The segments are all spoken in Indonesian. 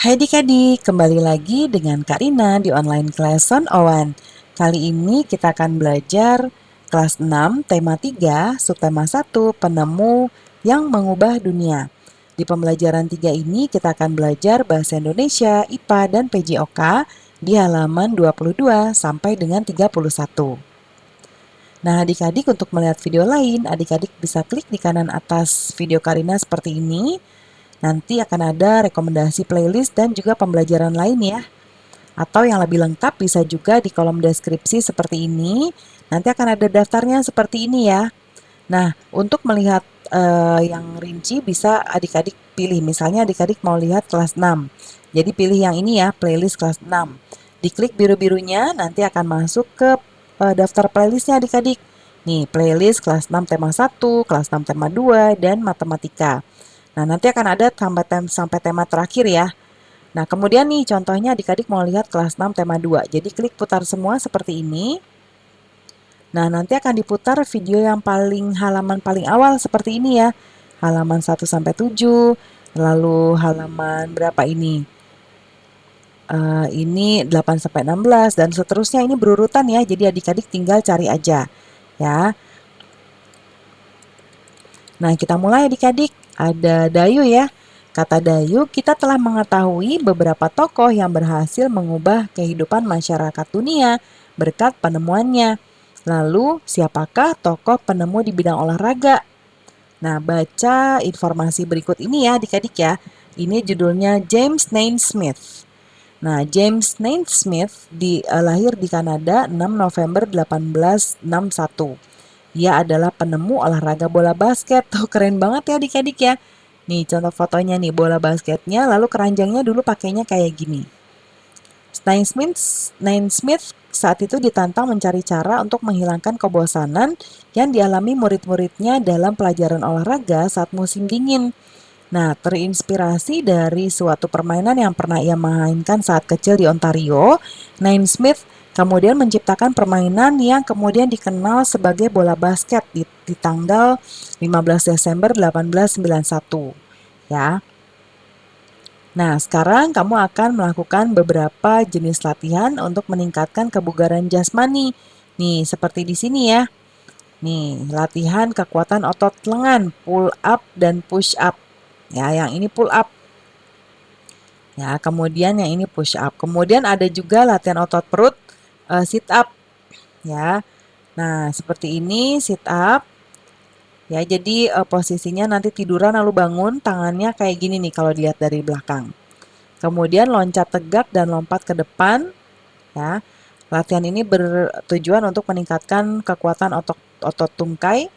Hai adik-adik, kembali lagi dengan Kak Rina di online class on Owan. Kali ini kita akan belajar kelas 6, tema 3, subtema 1, penemu yang mengubah dunia. Di pembelajaran 3 ini kita akan belajar bahasa Indonesia, IPA, dan PJOK di halaman 22 sampai dengan 31. Nah, adik-adik untuk melihat video lain, adik-adik bisa klik di kanan atas video Karina seperti ini. Nanti akan ada rekomendasi playlist dan juga pembelajaran lain ya. Atau yang lebih lengkap bisa juga di kolom deskripsi seperti ini. Nanti akan ada daftarnya seperti ini ya. Nah, untuk melihat yang rinci bisa adik-adik pilih. Misalnya adik-adik mau lihat kelas 6. Jadi pilih yang ini ya, playlist kelas 6. Diklik biru-birunya, nanti akan masuk ke daftar playlistnya adik-adik. Nih, playlist kelas 6 tema 1, kelas 6 tema 2, dan matematika. Nah, nanti akan ada sampai tema terakhir ya. Nah, kemudian nih contohnya adik-adik mau lihat kelas 6 tema 2. Jadi klik putar semua seperti ini. Nah, nanti akan diputar video yang halaman paling awal seperti ini ya. Halaman 1 sampai 7, lalu halaman berapa ini? Ini 8 sampai 16 dan seterusnya, ini berurutan ya. Jadi adik-adik tinggal cari aja ya. Nah, kita mulai adik-adik. Ada Dayu ya. Kata Dayu, kita telah mengetahui beberapa tokoh yang berhasil mengubah kehidupan masyarakat dunia berkat penemuannya. Lalu, siapakah tokoh penemu di bidang olahraga? Nah, baca informasi berikut ini ya adik-adik ya. Ini judulnya James Naismith. Nah, James Naismith lahir di Kanada 6 November 1861. Ia adalah penemu olahraga bola basket. Tuh, keren banget ya adik-adik ya. Nih contoh fotonya nih, bola basketnya, lalu keranjangnya dulu pakainya kayak gini. Naismith saat itu ditantang mencari cara untuk menghilangkan kebosanan yang dialami murid-muridnya dalam pelajaran olahraga saat musim dingin. Nah, terinspirasi dari suatu permainan yang pernah ia mainkan saat kecil di Ontario, Naismith kemudian menciptakan permainan yang kemudian dikenal sebagai bola basket di tanggal 15 Desember 1891. Ya. Nah, sekarang kamu akan melakukan beberapa jenis latihan untuk meningkatkan kebugaran jasmani. Nih, seperti di sini ya. Nih, latihan kekuatan otot lengan, pull up dan push up. Ya, yang ini pull up. Ya, kemudian yang ini push up. Kemudian ada juga latihan otot perut, sit up. Ya. Nah, seperti ini sit up. Ya, jadi posisinya nanti tiduran lalu bangun, tangannya kayak gini nih kalau dilihat dari belakang. Kemudian loncat tegak dan lompat ke depan. Ya. Latihan ini bertujuan untuk meningkatkan kekuatan otot tungkai.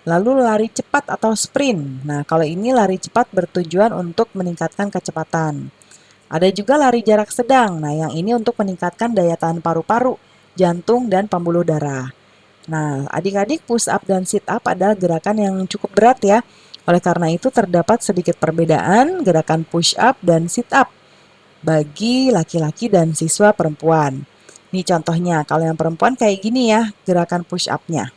Lalu lari cepat atau sprint. Nah, kalau ini lari cepat bertujuan untuk meningkatkan kecepatan. Ada juga lari jarak sedang. Nah, yang ini untuk meningkatkan daya tahan paru-paru, jantung, dan pembuluh darah. Nah, adik-adik push up dan sit up adalah gerakan yang cukup berat ya. Oleh karena itu terdapat sedikit perbedaan gerakan push up dan sit up bagi laki-laki dan siswa perempuan. Ini contohnya, kalau yang perempuan kayak gini ya gerakan push up-nya.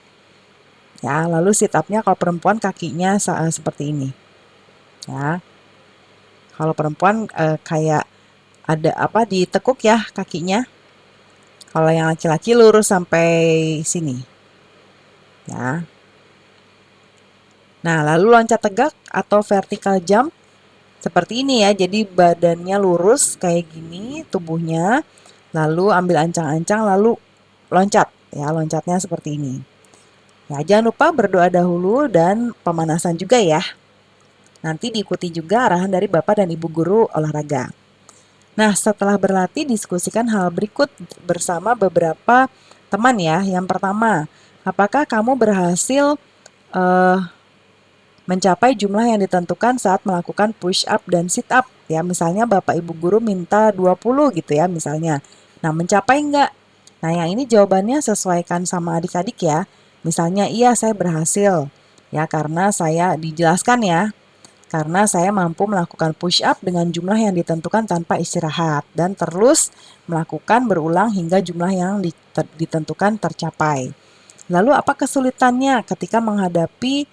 Ya, lalu sit up-nya kalau perempuan kakinya seperti ini. Ya. Kalau perempuan kayak ada apa ditekuk ya kakinya. Kalau yang laki-laki lurus sampai sini. Ya. Nah, lalu loncat tegak atau vertical jump seperti ini ya. Jadi badannya lurus kayak gini, tubuhnya. Lalu ambil ancang-ancang lalu loncat. Ya, loncatnya seperti ini. Ya, jangan lupa berdoa dahulu dan pemanasan juga ya. Nanti diikuti juga arahan dari Bapak dan Ibu guru olahraga. Nah, setelah berlatih, diskusikan hal berikut bersama beberapa teman ya. Yang pertama, apakah kamu berhasil mencapai jumlah yang ditentukan saat melakukan push up dan sit up? Ya, misalnya Bapak Ibu guru minta 20 gitu ya misalnya. Nah, mencapai enggak? Nah, yang ini jawabannya sesuaikan sama adik-adik ya. Misalnya, iya saya berhasil. Ya, karena saya dijelaskan ya. Karena saya mampu melakukan push up dengan jumlah yang ditentukan tanpa istirahat dan terus melakukan berulang hingga jumlah yang ditentukan tercapai. Lalu apa kesulitannya ketika menghadapi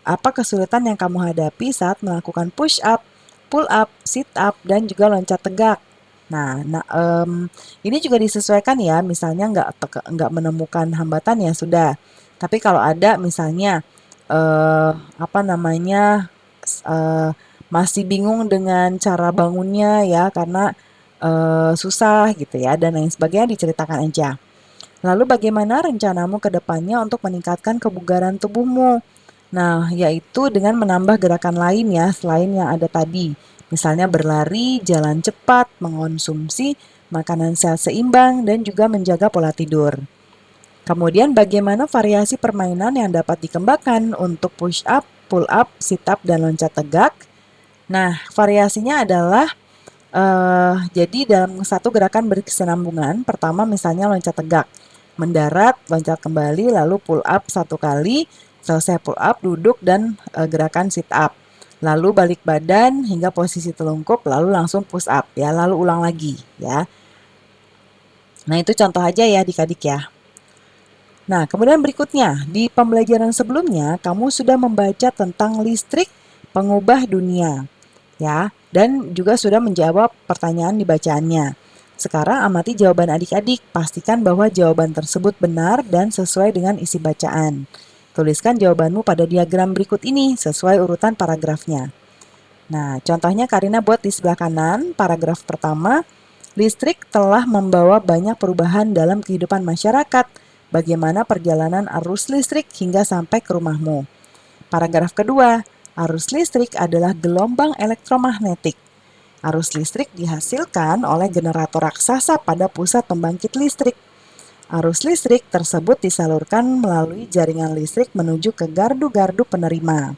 apa kesulitan yang kamu hadapi saat melakukan push up? pull up, sit up, dan juga loncat tegak. Ini juga disesuaikan ya, misalnya nggak menemukan hambatan ya sudah. Tapi kalau ada misalnya apa namanya masih bingung dengan cara bangunnya ya karena susah gitu ya dan lain sebagainya diceritakan aja. Lalu bagaimana rencanamu ke depannya untuk meningkatkan kebugaran tubuhmu? Nah, yaitu dengan menambah gerakan lain ya, selain yang ada tadi. Misalnya berlari, jalan cepat, mengonsumsi makanan sehat seimbang, dan juga menjaga pola tidur. Kemudian bagaimana variasi permainan yang dapat dikembangkan untuk push up, pull up, sit up, dan loncat tegak? Nah, variasinya adalah jadi dalam satu gerakan berkesinambungan, pertama misalnya loncat tegak, mendarat, loncat kembali, lalu pull up satu kali, selesai pull up, duduk dan gerakan sit up. Lalu balik badan hingga posisi telungkup, lalu langsung push up ya, lalu ulang lagi ya. Nah, itu contoh aja ya adik-adik ya. Nah, kemudian berikutnya, di pembelajaran sebelumnya kamu sudah membaca tentang listrik pengubah dunia ya, dan juga sudah menjawab pertanyaan di bacaannya. Sekarang amati jawaban adik-adik, pastikan bahwa jawaban tersebut benar dan sesuai dengan isi bacaan. Tuliskan jawabanmu pada diagram berikut ini sesuai urutan paragrafnya. Nah, contohnya Karina buat di sebelah kanan, paragraf pertama, listrik telah membawa banyak perubahan dalam kehidupan masyarakat. Bagaimana perjalanan arus listrik hingga sampai ke rumahmu? Paragraf kedua, arus listrik adalah gelombang elektromagnetik. Arus listrik dihasilkan oleh generator raksasa pada pusat pembangkit listrik. Arus listrik tersebut disalurkan melalui jaringan listrik menuju ke gardu-gardu penerima.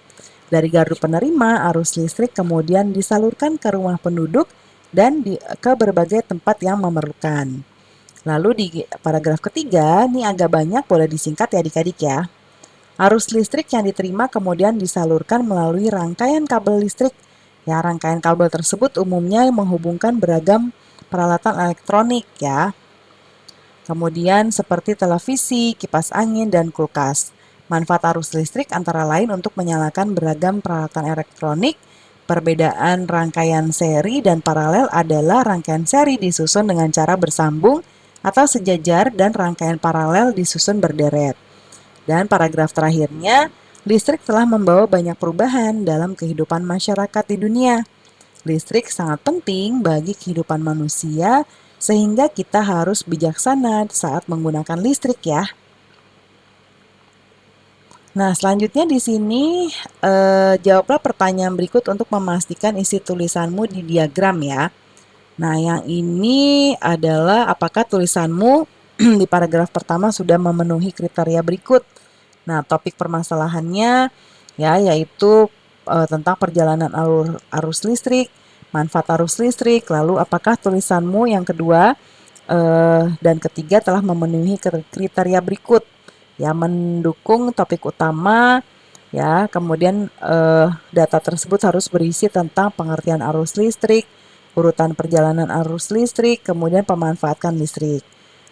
Dari gardu penerima, arus listrik kemudian disalurkan ke rumah penduduk dan ke berbagai tempat yang memerlukan. Lalu di paragraf ketiga, ini agak banyak, boleh disingkat ya adik-adik ya. Arus listrik yang diterima kemudian disalurkan melalui rangkaian kabel listrik. Ya, rangkaian kabel tersebut umumnya menghubungkan beragam peralatan elektronik ya. Kemudian seperti televisi, kipas angin, dan kulkas. Manfaat arus listrik antara lain untuk menyalakan beragam peralatan elektronik. Perbedaan rangkaian seri dan paralel adalah rangkaian seri disusun dengan cara bersambung atau sejajar dan rangkaian paralel disusun berderet. Dan paragraf terakhirnya, listrik telah membawa banyak perubahan dalam kehidupan masyarakat di dunia. Listrik sangat penting bagi kehidupan manusia, sehingga kita harus bijaksana saat menggunakan listrik ya. Nah, selanjutnya di sini jawablah pertanyaan berikut untuk memastikan isi tulisanmu di diagram ya. Nah, yang ini adalah apakah tulisanmu di paragraf pertama sudah memenuhi kriteria berikut. Nah, topik permasalahannya ya yaitu tentang perjalanan arus listrik, manfaat arus listrik, lalu apakah tulisanmu yang kedua dan ketiga telah memenuhi kriteria berikut ya, mendukung topik utama ya, kemudian data tersebut harus berisi tentang pengertian arus listrik, urutan perjalanan arus listrik, kemudian pemanfaatan listrik.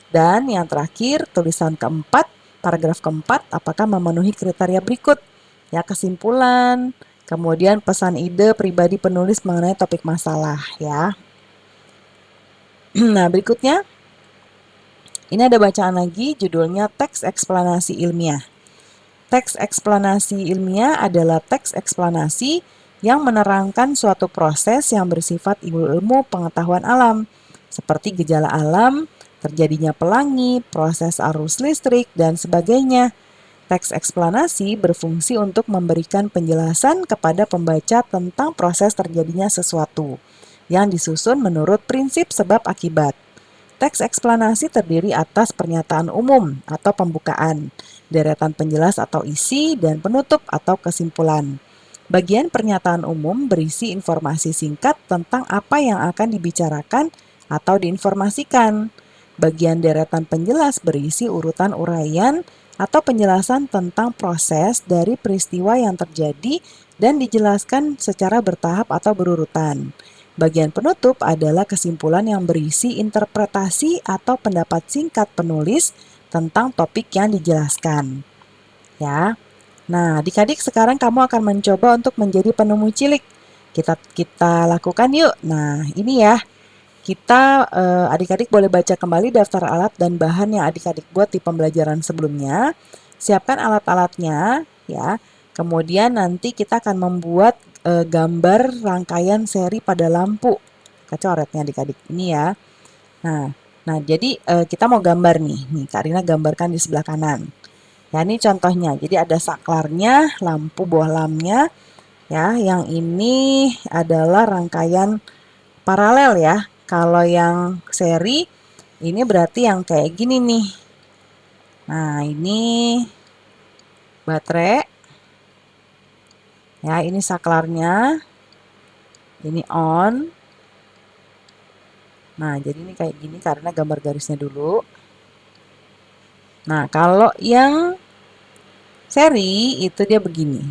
Dan yang terakhir, tulisan keempat, paragraf keempat, apakah memenuhi kriteria berikut? Ya, kesimpulan, kemudian pesan ide pribadi penulis mengenai topik masalah ya. Nah, berikutnya, ini ada bacaan lagi, judulnya teks eksplanasi ilmiah. Teks eksplanasi ilmiah adalah teks eksplanasi yang menerangkan suatu proses yang bersifat ilmu pengetahuan alam, seperti gejala alam, terjadinya pelangi, proses arus listrik, dan sebagainya. Teks eksplanasi berfungsi untuk memberikan penjelasan kepada pembaca tentang proses terjadinya sesuatu, yang disusun menurut prinsip sebab akibat. Teks eksplanasi terdiri atas pernyataan umum atau pembukaan, deretan penjelas atau isi, dan penutup atau kesimpulan. Bagian pernyataan umum berisi informasi singkat tentang apa yang akan dibicarakan atau diinformasikan. Bagian deretan penjelas berisi urutan uraian atau penjelasan tentang proses dari peristiwa yang terjadi dan dijelaskan secara bertahap atau berurutan. Bagian penutup adalah kesimpulan yang berisi interpretasi atau pendapat singkat penulis tentang topik yang dijelaskan. Ya. Nah, adik-adik sekarang kamu akan mencoba untuk menjadi penemu cilik. Kita lakukan yuk. Nah, ini ya. Kita adik-adik boleh baca kembali daftar alat dan bahan yang adik-adik buat di pembelajaran sebelumnya. Siapkan alat-alatnya ya. Kemudian nanti kita akan membuat gambar rangkaian seri pada lampu. Coretnya adik-adik. Ini ya. Nah, jadi kita mau gambar nih. Nih, Kak Rina gambarkan di sebelah kanan. Ya, ini contohnya. Jadi ada saklarnya, lampu bohlamnya. Ya, yang ini adalah rangkaian paralel ya. Kalau yang seri, ini berarti yang kayak gini nih. Nah, ini baterai. Ya, ini saklarnya. Ini on. Nah, jadi ini kayak gini karena gambar garisnya dulu. Nah, kalau yang seri itu dia begini.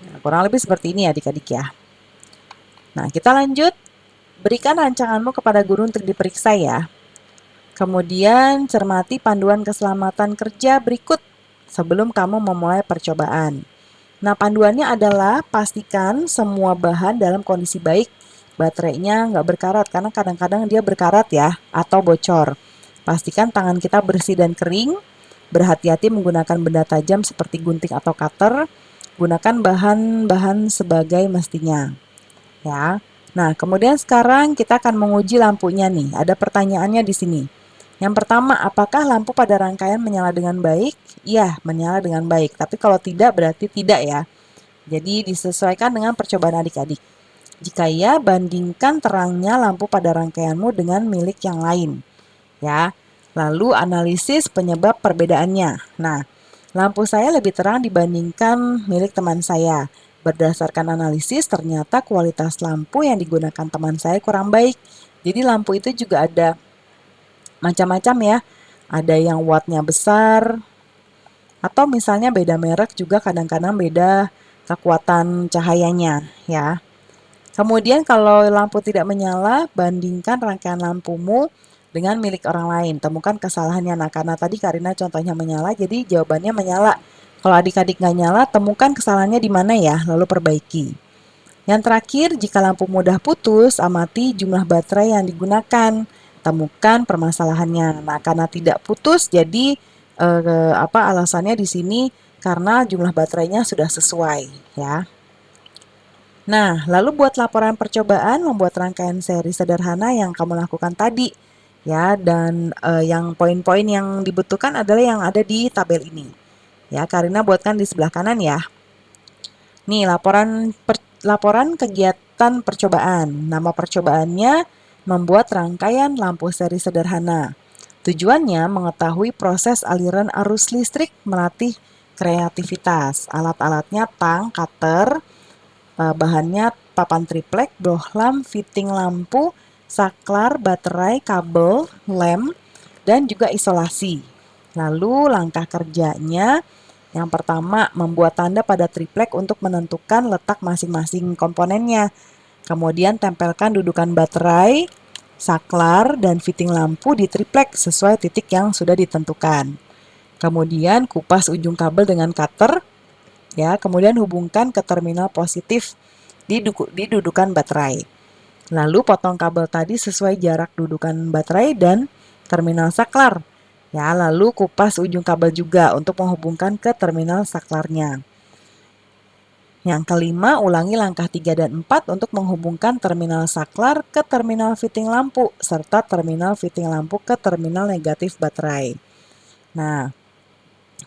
Nah, kurang lebih seperti ini adik-adik ya. Nah, kita lanjut. Berikan rancanganmu kepada guru untuk diperiksa ya. Kemudian cermati panduan keselamatan kerja berikut sebelum kamu memulai percobaan. Nah, panduannya adalah pastikan semua bahan dalam kondisi baik. Baterainya nggak berkarat, karena kadang-kadang dia berkarat ya, atau bocor. Pastikan tangan kita bersih dan kering. Berhati-hati menggunakan benda tajam seperti gunting atau cutter. Gunakan bahan-bahan sebagai mestinya. Ya. Nah, kemudian sekarang kita akan menguji lampunya nih. Ada pertanyaannya di sini. Yang pertama, apakah lampu pada rangkaian menyala dengan baik? Iya, menyala dengan baik. Tapi kalau tidak, berarti tidak ya. Jadi disesuaikan dengan percobaan adik-adik. Jika iya, bandingkan terangnya lampu pada rangkaianmu dengan milik yang lain. Ya. Lalu analisis penyebab perbedaannya. Nah, lampu saya lebih terang dibandingkan milik teman saya. Berdasarkan analisis, ternyata kualitas lampu yang digunakan teman saya kurang baik. Jadi lampu itu juga ada macam-macam ya. Ada yang wattnya besar, atau misalnya beda merek juga kadang-kadang beda kekuatan cahayanya ya. Kemudian kalau lampu tidak menyala, bandingkan rangkaian lampumu dengan milik orang lain. Temukan kesalahannya. Nah, karena tadi Karina contohnya menyala, jadi jawabannya menyala. Kalau adik-adik nggak nyala, temukan kesalahannya di mana ya, lalu perbaiki. Yang terakhir, jika lampu mudah putus, amati jumlah baterai yang digunakan. Temukan permasalahannya. Nah, karena tidak putus, jadi alasannya di sini karena jumlah baterainya sudah sesuai, ya. Nah, lalu buat laporan percobaan, membuat rangkaian seri sederhana yang kamu lakukan tadi, ya. Dan yang poin-poin yang dibutuhkan adalah yang ada di tabel ini. Ya, Karina buatkan di sebelah kanan ya. Nih, laporan kegiatan percobaan. Nama percobaannya membuat rangkaian lampu seri sederhana. Tujuannya mengetahui proses aliran arus listrik, melatih kreativitas. Alat-alatnya tang, cutter, bahannya papan triplek, bohlam, fitting lampu, saklar, baterai, kabel, lem, dan juga isolasi. Lalu langkah kerjanya, yang pertama membuat tanda pada triplek untuk menentukan letak masing-masing komponennya. Kemudian tempelkan dudukan baterai, saklar, dan fitting lampu di triplek sesuai titik yang sudah ditentukan. Kemudian kupas ujung kabel dengan cutter, ya. Kemudian hubungkan ke terminal positif di dudukan baterai. Lalu potong kabel tadi sesuai jarak dudukan baterai dan terminal saklar. Ya, lalu kupas ujung kabel juga untuk menghubungkan ke terminal saklarnya. Yang kelima, ulangi langkah 3 dan 4 untuk menghubungkan terminal saklar ke terminal fitting lampu, serta terminal fitting lampu ke terminal negatif baterai. Nah,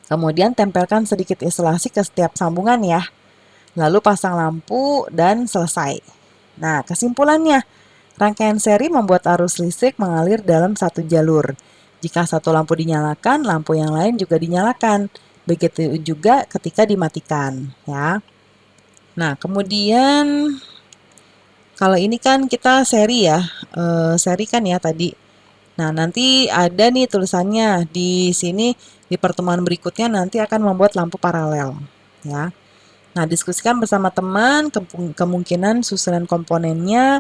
kemudian tempelkan sedikit isolasi ke setiap sambungan ya. Lalu pasang lampu dan selesai. Nah, kesimpulannya, rangkaian seri membuat arus listrik mengalir dalam satu jalur. Jika satu lampu dinyalakan, lampu yang lain juga dinyalakan. Begitu juga ketika dimatikan, ya. Nah, kemudian kalau ini kan kita seri ya, seri kan ya tadi. Nah, nanti ada nih tulisannya di sini di pertemuan berikutnya nanti akan membuat lampu paralel, ya. Nah, diskusikan bersama teman kemungkinan susunan komponennya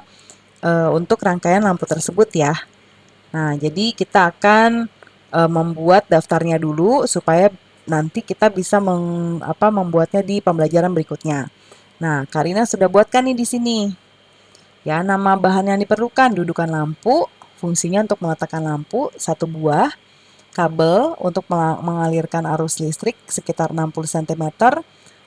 untuk rangkaian lampu tersebut ya. Nah, jadi kita akan membuat daftarnya dulu supaya nanti kita bisa membuatnya di pembelajaran berikutnya. Nah, Karina sudah buatkan nih di sini. Ya, nama bahan yang diperlukan, dudukan lampu, fungsinya untuk meletakkan lampu, 1 buah, kabel untuk mengalirkan arus listrik sekitar 60 cm,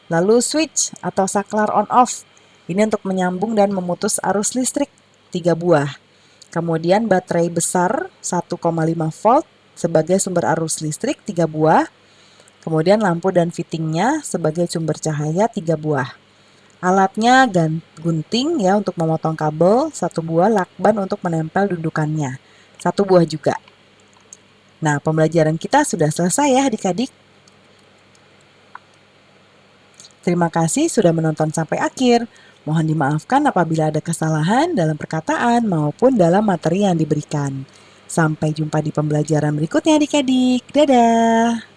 lalu switch atau saklar on off. Ini untuk menyambung dan memutus arus listrik, 3 buah. Kemudian baterai besar 1,5 volt sebagai sumber arus listrik, 3 buah. Kemudian lampu dan fittingnya sebagai sumber cahaya, 3 buah. Alatnya gunting ya untuk memotong kabel, 1 buah, lakban untuk menempel dudukannya, 1 buah juga. Nah, pembelajaran kita sudah selesai ya adik-adik. Terima kasih sudah menonton sampai akhir. Mohon dimaafkan apabila ada kesalahan dalam perkataan maupun dalam materi yang diberikan. Sampai jumpa di pembelajaran berikutnya adik-adik. Dadah!